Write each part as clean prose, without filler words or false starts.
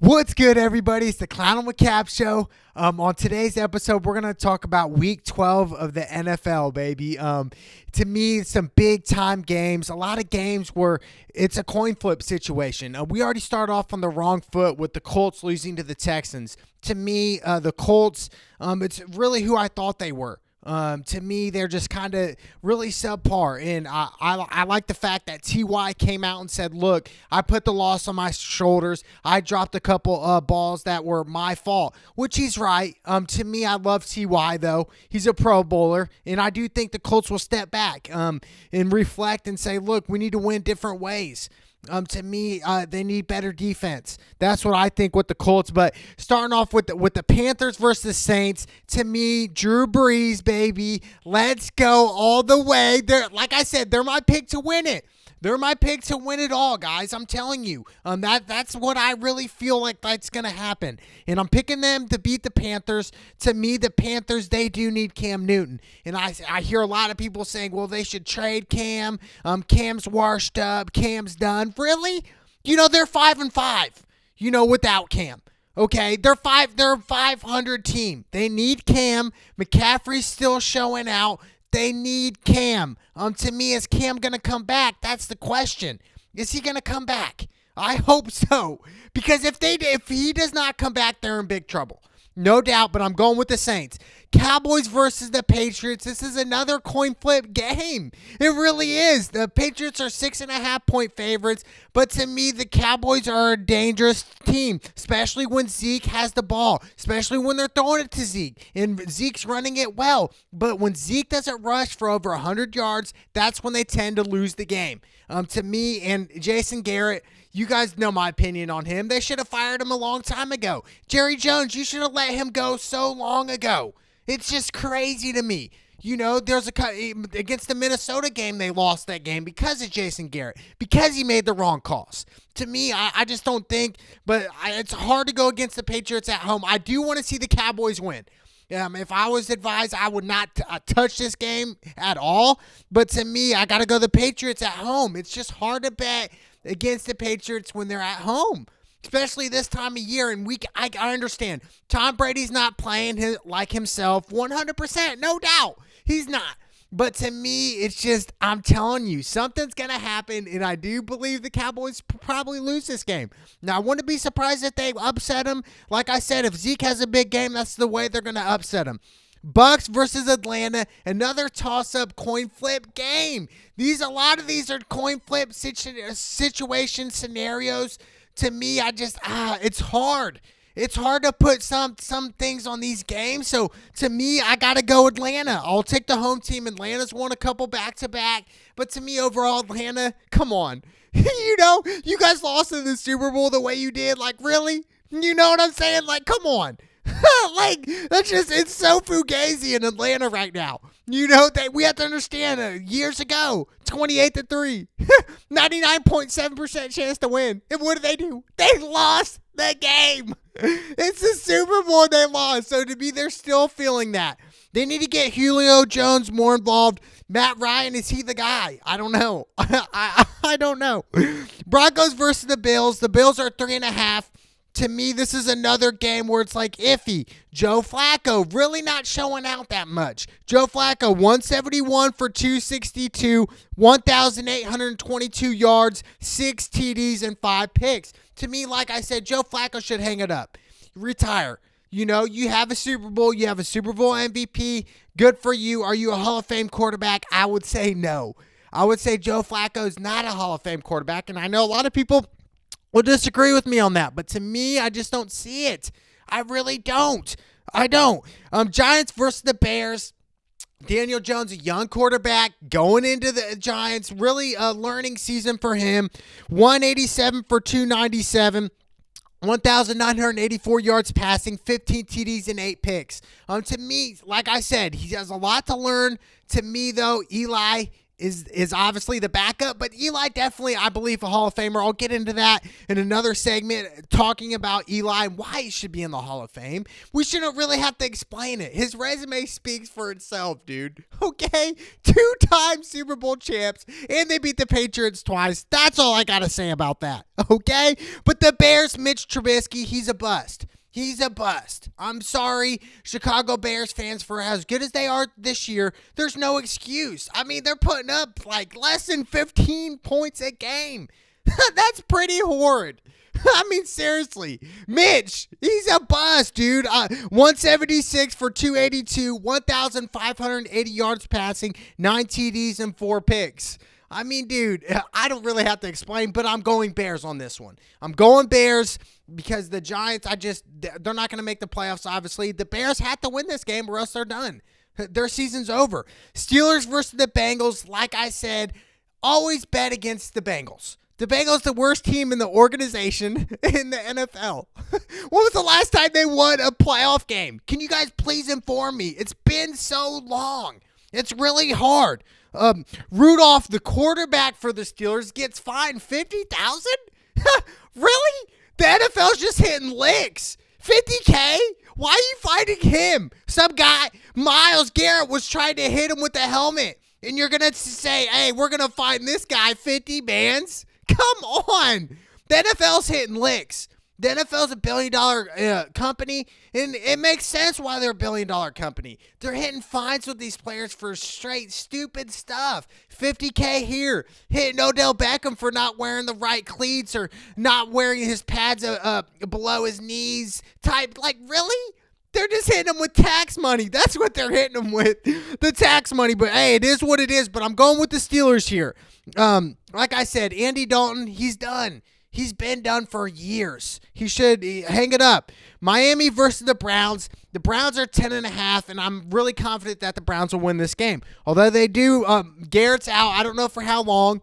What's good, everybody? It's the Clown on the Cap show. On today's episode, we're going to talk about Week 12 of the NFL, baby. To me, some big-time games, a lot of games where it's a coin flip situation. We already started off on the wrong foot with the Colts losing to the Texans. To me, the Colts, it's really who I thought they were. To me, they're just kind of really subpar. And I like the fact that T.Y. came out and said, look, I put the loss on my shoulders. I dropped a couple balls that were my fault, which he's right. To me, I love T.Y., though. He's a Pro Bowler, and I do think the Colts will step back and reflect and say, look, we need to win different ways. To me, they need better defense. That's what I think with the Colts. But starting off with the Panthers versus the Saints, to me, Drew Brees, baby, let's go all the way. Like I said, they're my pick to win it. They're my pick to win it all, guys. I'm telling you. That's what I really feel like that's going to happen. And I'm picking them to beat the Panthers. To me, the Panthers, they do need Cam Newton. And I hear a lot of people saying, well, they should trade Cam. Cam's washed up. Cam's done. Really? They're 5-5, without Cam. Okay, they're a 500 team. They need Cam. McCaffrey's still showing out. They need Cam. To me, is Cam going to come back? That's the question. Is he going to come back? I hope so. Because if he does not come back, they're in big trouble. No doubt, but I'm going with the Saints. Cowboys versus the Patriots. This is another coin flip game. It really is. The Patriots are 6.5-point favorites, but to me, the Cowboys are a dangerous team, especially when Zeke has the ball, especially when they're throwing it to Zeke, and Zeke's running it well. But when Zeke doesn't rush for over 100 yards, that's when they tend to lose the game. To me, and Jason Garrett, you guys know my opinion on him. They should have fired him a long time ago. Jerry Jones, you should have let him go so long ago. It's just crazy to me. There's against the Minnesota game, they lost that game because of Jason Garrett, because he made the wrong calls. To me, I just don't think, but it's hard to go against the Patriots at home. I do want to see the Cowboys win. If I was advised, I would not touch this game at all. But to me, I got to go the Patriots at home. It's just hard to bet against the Patriots when they're at home, especially this time of year. And I understand Tom Brady's not playing like himself 100%, no doubt. He's not. But to me, it's just, I'm telling you, something's going to happen, and I do believe the Cowboys probably lose this game. Now, I wouldn't be surprised if they upset them. Like I said, if Zeke has a big game, that's the way they're going to upset him. Bucks versus Atlanta, another toss-up coin flip game. A lot of these are coin flip situation scenarios. To me, it's hard. It's hard to put some things on these games. So, to me, I got to go Atlanta. I'll take the home team. Atlanta's won a couple back-to-back. But to me, overall, Atlanta, come on. You guys lost in the Super Bowl the way you did. Like, really? You know what I'm saying? Like, come on. It's so fugazi in Atlanta right now. We have to understand years ago, 28-3, 99.7% chance to win. And what do? They lost the game. It's the Super Bowl they lost. So to me, they're still feeling that. They need to get Julio Jones more involved. Matt Ryan, is he the guy? I don't know. I don't know. Broncos versus the Bills. The Bills are 3.5. To me, this is another game where it's like iffy. Joe Flacco really not showing out that much. Joe Flacco, 171 for 262, 1,822 yards, 6 TDs, and 5 picks. To me, like I said, Joe Flacco should hang it up. Retire. You have a Super Bowl. You have a Super Bowl MVP. Good for you. Are you a Hall of Fame quarterback? I would say no. I would say Joe Flacco is not a Hall of Fame quarterback, and I know a lot of people will disagree with me on that, but to me, I just don't see it. I really don't. I don't. Giants versus the Bears. Daniel Jones, a young quarterback, going into the Giants. Really a learning season for him. 187 for 297. 1,984 yards passing, 15 TDs, and 8 picks. To me, like I said, he has a lot to learn. To me, though, Eli is obviously the backup, but Eli definitely, I believe, a Hall of Famer. I'll get into that in another segment talking about Eli and why he should be in the Hall of Fame. We shouldn't really have to explain it. His resume speaks for itself, dude. Okay? 2-time Super Bowl champs, and they beat the Patriots twice. That's all I got to say about that. Okay? But the Bears, Mitch Trubisky, he's a bust. He's a bust. I'm sorry, Chicago Bears fans, for as good as they are this year, there's no excuse. I mean, they're putting up like less than 15 points a game. That's pretty horrid. I mean, seriously. Mitch, he's a bust, dude. 176 for 282, 1,580 yards passing, 9 TDs, and 4 picks. I mean, dude, I don't really have to explain, but I'm going Bears on this one. I'm going Bears because the Giants, they're not going to make the playoffs, obviously. The Bears have to win this game or else they're done. Their season's over. Steelers versus the Bengals, like I said, always bet against the Bengals. The Bengals, the worst team in the organization in the NFL. When was the last time they won a playoff game? Can you guys please inform me? It's been so long. It's really hard. Rudolph, the quarterback for the Steelers, gets fined $50,000? Really? The NFL's just hitting licks. $50K? Why are you fighting him? Some guy, Myles Garrett, was trying to hit him with the helmet. And you're going to say, hey, we're going to fine this guy 50 bands? Come on. The NFL's hitting licks. The NFL's a billion-dollar company, and it makes sense why they're a billion-dollar company. They're hitting fines with these players for straight stupid stuff. $50K here. Hitting Odell Beckham for not wearing the right cleats or not wearing his pads below his knees. Like, really? They're just hitting him with tax money. That's what they're hitting him with, the tax money. But, hey, it is what it is. But I'm going with the Steelers here. Like I said, Andy Dalton, he's done. He's been done for years. He should hang it up. Miami versus the Browns. The Browns are 10.5, and I'm really confident that the Browns will win this game. Although they do, Garrett's out. I don't know for how long.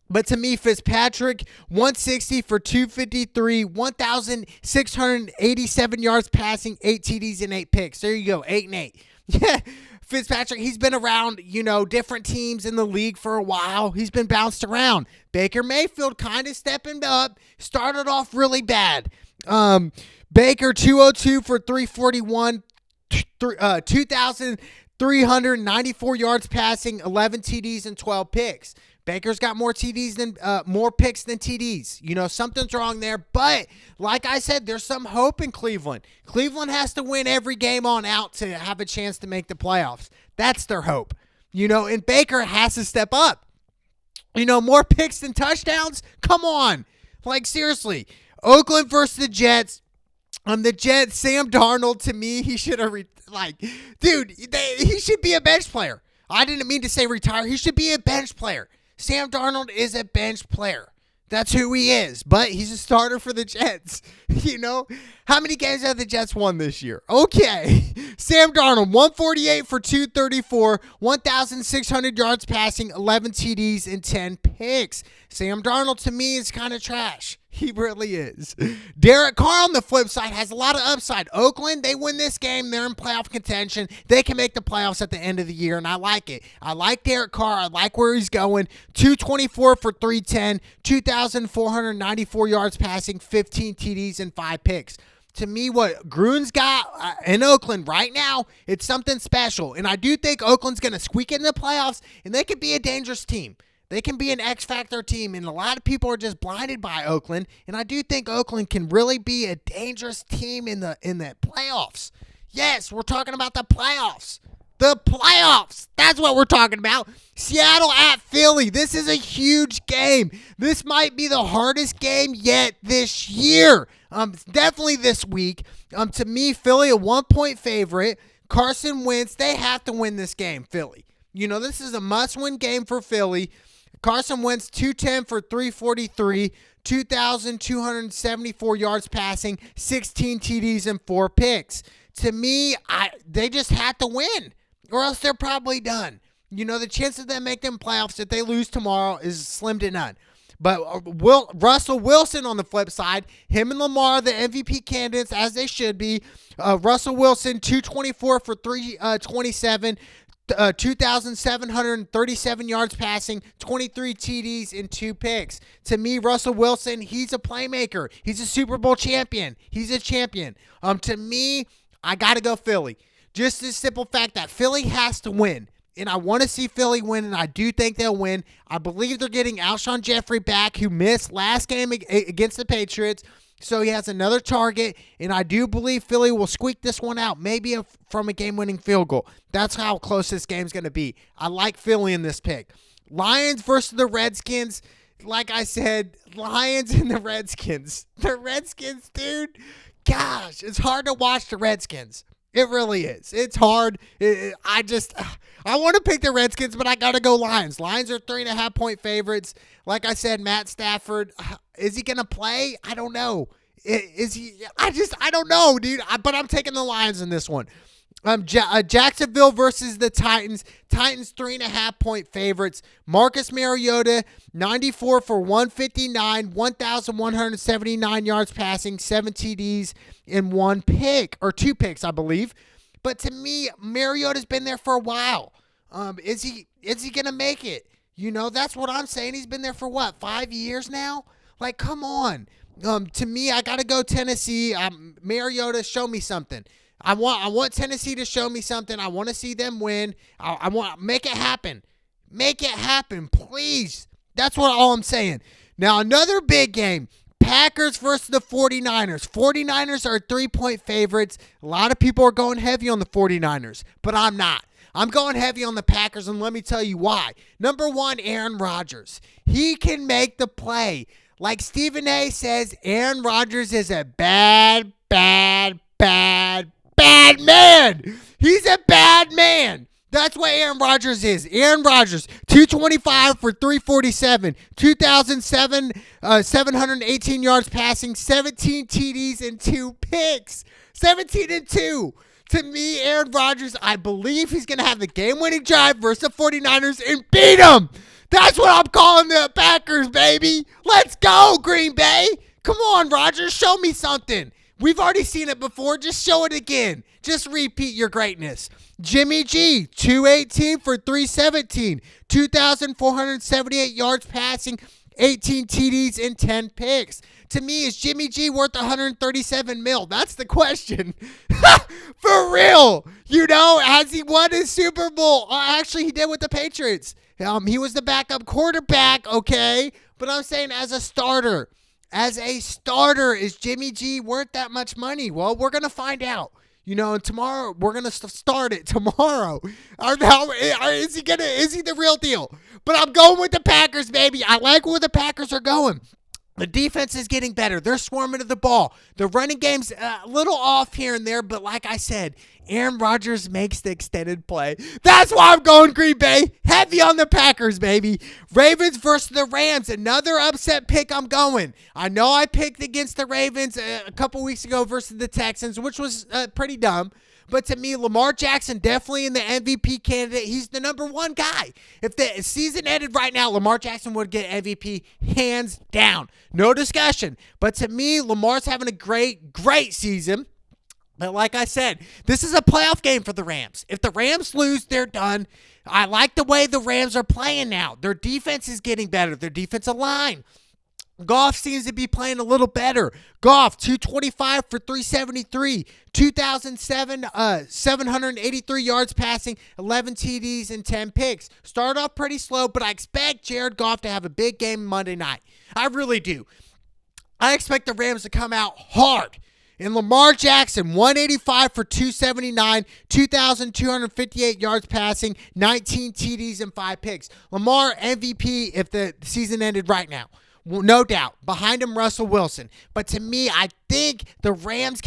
But to me, Fitzpatrick, 160 for 253, 1,687 yards passing, 8 TDs and 8 picks. There you go, 8 and 8. Yeah. Fitzpatrick, he's been around, different teams in the league for a while. He's been bounced around. Baker Mayfield kind of stepping up. Started off really bad. Baker, 202 for 341, 2,394 yards passing, 11 TDs and 12 picks. Baker's got more TDs than more picks than TDs. Something's wrong there. But like I said, there's some hope in Cleveland. Cleveland has to win every game on out to have a chance to make the playoffs. That's their hope. And Baker has to step up. More picks than touchdowns? Come on. Like, seriously. Oakland versus the Jets. The Jets, Sam Darnold, to me, he should have, he should be a bench player. I didn't mean to say retire. He should be a bench player. Sam Darnold is a bench player. That's who he is. But he's a starter for the Jets. How many games have the Jets won this year? Okay. Sam Darnold, 148 for 234, 1,600 yards passing, 11 TDs, and 10 picks. Sam Darnold, to me, is kind of trash. He really is. Derek Carr, on the flip side, has a lot of upside. Oakland, they win this game. They're in playoff contention. They can make the playoffs at the end of the year, and I like it. I like Derek Carr. I like where he's going. 224 for 310, 2,494 yards passing, 15 TDs, and 5 picks. To me, what Gruden's got in Oakland right now, it's something special. And I do think Oakland's going to squeak in the playoffs, and they could be a dangerous team. They can be an X-Factor team, and a lot of people are just blinded by Oakland. And I do think Oakland can really be a dangerous team in the playoffs. Yes, we're talking about the playoffs. The playoffs. That's what we're talking about. Seattle at Philly. This is a huge game. This might be the hardest game yet this year. Definitely this week. To me, Philly, a 1-point favorite. Carson Wentz, they have to win this game, Philly. This is a must-win game for Philly. Carson Wentz, 210 for 343, 2,274 yards passing, 16 TDs, and 4 picks. To me, they just have to win, or else they're probably done. The chance of them making playoffs if they lose tomorrow is slim to none. But Russell Wilson on the flip side, him and Lamar, the MVP candidates, as they should be. Russell Wilson, 224 for 327, 2,737 yards passing, 23 TDs, and 2 picks. To me, Russell Wilson, he's a playmaker. He's a Super Bowl champion. He's a champion. To me, I got to go Philly. Just the simple fact that Philly has to win. And I want to see Philly win, and I do think they'll win. I believe they're getting Alshon Jeffrey back, who missed last game against the Patriots. So he has another target, and I do believe Philly will squeak this one out, maybe from a game-winning field goal. That's how close this game's going to be. I like Philly in this pick. Lions versus the Redskins. Like I said, Lions and the Redskins. The Redskins, dude, gosh, it's hard to watch the Redskins. It really is. It's hard. I want to pick the Redskins, but I got to go Lions. Lions are 3.5-point favorites. Like I said, Matt Stafford, is he going to play? I don't know. Is he? I don't know, dude. But I'm taking the Lions in this one. Jacksonville versus the Titans. Titans 3.5-point favorites. Marcus Mariota, 94 for 159, 1,179 yards passing, 7 TDs, and 1 pick, or 2 picks, I believe. But to me, Mariota's been there for a while. Is he gonna make it? You know, that's what I'm saying. He's been there for what, 5 years now? Like, come on. To me, I gotta go Tennessee. Mariota, show me something. I want Tennessee to show me something. I want to see them win. I want make it happen. Make it happen, please. That's all I'm saying. Now, another big game. Packers versus the 49ers. 49ers are 3-point favorites. A lot of people are going heavy on the 49ers, but I'm not. I'm going heavy on the Packers, and let me tell you why. Number one, Aaron Rodgers. He can make the play. Like Stephen A. says, Aaron Rodgers is a bad man. He's a bad man. That's what Aaron Rodgers is. Aaron Rodgers, 225 for 347, 718 yards passing, 17 TDs, and 2 picks. 17-2. To me, Aaron Rodgers, I believe he's going to have the game-winning drive versus the 49ers and beat them. That's what I'm calling the Packers, baby. Let's go, Green Bay. Come on, Rodgers, show me something. We've already seen it before. Just show it again. Just repeat your greatness. Jimmy G, 218 for 317, 2,478 yards passing, 18 TDs, and 10 picks. To me, is Jimmy G worth 137 mil? That's the question. For real. You know, has he won his Super Bowl? Actually, he did with the Patriots. He was the backup quarterback, okay? But I'm saying as a starter. As a starter, is Jimmy G worth that much money? Well, we're going to find out. You know, tomorrow, we're going to start it tomorrow. Is he the real deal? But I'm going with the Packers, baby. I like where the Packers are going. The defense is getting better. They're swarming to the ball. The running game's a little off here and there, but like I said, Aaron Rodgers makes the extended play. That's why I'm going Green Bay. Heavy on the Packers, baby. Ravens versus the Rams. Another upset pick I'm going. I know I picked against the Ravens a couple weeks ago versus the Texans, which was pretty dumb. But to me, Lamar Jackson definitely in the MVP candidate. He's the number one guy. If the season ended right now, Lamar Jackson would get MVP hands down. No discussion. But to me, Lamar's having a great season. But like I said, this is a playoff game for the Rams. If the Rams lose, they're done. I like the way the Rams are playing now. Their defense is getting better. Their defensive line. Goff seems to be playing a little better. Goff, 225 for 373, 783 yards passing, 11 TDs, and 10 picks. Started off pretty slow, but I expect Jared Goff to have a big game Monday night. I really do. I expect the Rams to come out hard. And Lamar Jackson, 185 for 279, 2,258 yards passing, 19 TDs, and 5 picks. Lamar MVP if the season ended right now. No doubt. Behind him, Russell Wilson. But to me, I think the Rams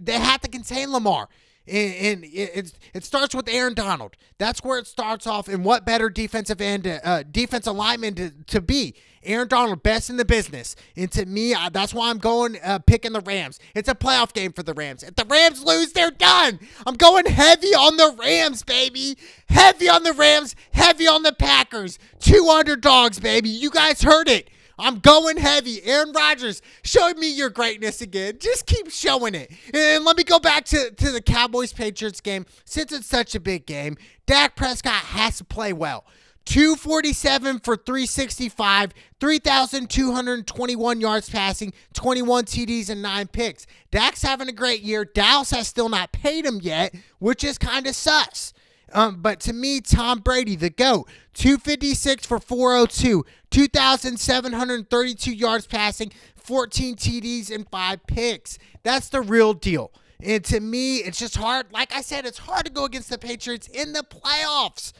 they have to contain Lamar. And it starts with Aaron Donald. That's where it starts off. And what better defensive lineman to be? Aaron Donald, best in the business. And to me, that's why I'm going picking the Rams. It's a playoff game for the Rams. If the Rams lose, they're done. I'm going heavy on the Rams, baby. Heavy on the Rams, heavy on the Packers. 2 underdogs, baby. You guys heard it. I'm going heavy. Aaron Rodgers, show me your greatness again. Just keep showing it. And let me go back to the Cowboys-Patriots game. Since it's such a big game, Dak Prescott has to play well. 247 for 365, 3,221 yards passing, 21 TDs, and 9 picks. Dak's having a great year. Dallas has still not paid him yet, which is kind of sus. But to me, Tom Brady, the GOAT, 256 for 402, 2,732 yards passing, 14 TDs, and 5 picks. That's the real deal. And to me, it's just hard. Like I said, it's hard to go against the Patriots in the playoffs.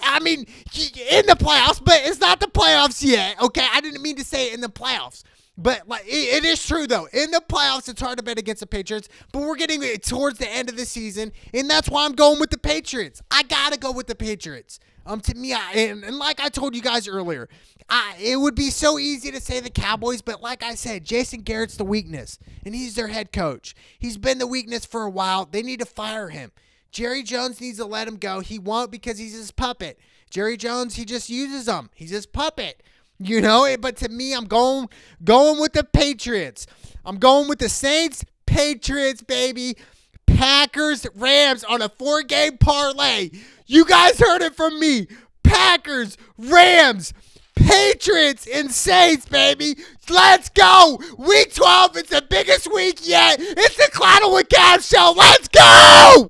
I mean, in the playoffs, but it's not the playoffs yet, okay? I didn't mean to say in the playoffs. But like it is true, though. In the playoffs, it's hard to bet against the Patriots. But we're getting towards the end of the season, and that's why I'm going with the Patriots. I got to go with the Patriots. To me, and like I told you guys earlier, it would be so easy to say the Cowboys, but like I said, Jason Garrett's the weakness, and he's their head coach. He's been the weakness for a while. They need to fire him. Jerry Jones needs to let him go. He won't because he's his puppet. Jerry Jones, he just uses them. He's his puppet. You know, but to me, I'm going with the Patriots. I'm going with the Saints, Patriots, baby. Packers, Rams on a 4-game parlay. You guys heard it from me. Packers, Rams, Patriots, and Saints, baby. Let's go. Week 12, it's the biggest week yet. It's the Clown with Cavs show. Let's go.